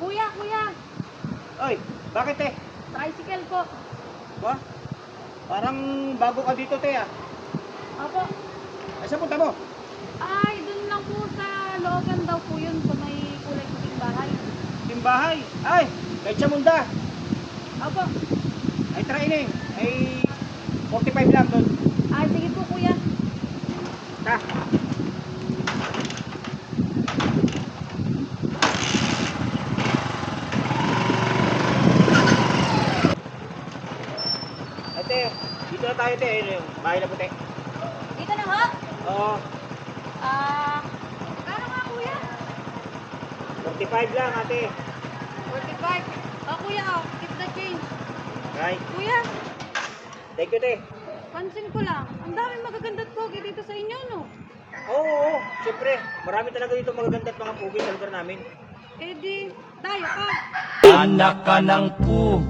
Kuya. Oy, bakit te? Tricycle po. Ba? Parang bago ka dito te ah. Opo. Ay, saan punta mo? Ay, dun lang po sa looban daw po yun sa may kulay puting bahay. Timbahay. Ay, kay Chamunda. Opo. Ay, try ini. Ay, 45 lang doon. Ay, sige po kuya. Ta. Ate, dito na tayo te. Ayun yung bahay na puti. Dito na ho. Oo, Kano nga kuya? 45 lang ate. 45. Kuya, keep the change. Right. Kuya, Thank you te. pansin ko lang. Ang daming magaganda at pogi dito sa inyo, no? Oo, siyempre. Marami talaga dito magaganda at mga pugi sa lugar namin. Eh di, tayo ka. Anak ka ng pu,